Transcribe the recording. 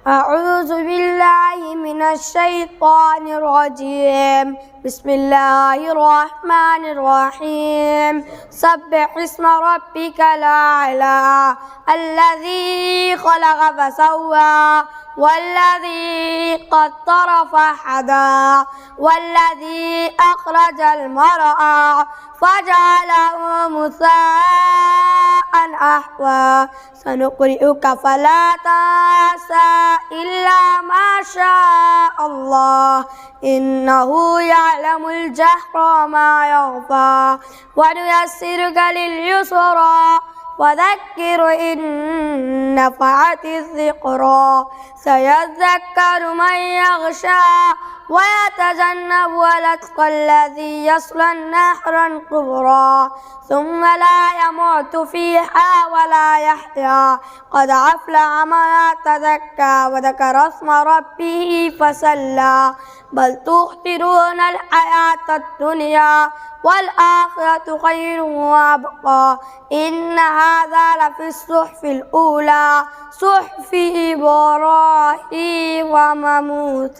أعوذ بالله من الشيطان الرجيم. بسم الله الرحمن الرحيم. سبح اسم ربك الأعلى الذي خلق فسوى والذي قدر فهدى والذي أخرج المرعى فجعله مثاء أحوى سنقرئك فلا تنسى إلا ما شاء الله إنه يعلم الجهر وما يخفى ونيسرك لليسرى وذكر إن نفعت الذكرى سيذكر من يغشى ويتجنبها الأتقى الذي يصلى النار الكبرى ثم لا يموت فيها ولا يحيا قد أفلح من تزكى وذكر اسم ربه فصلى بل تؤثرون الحياة الدنيا والآخرة خير وأبقى إن هذا لفي الصحف الأولى صحف إبراهيم وموسى.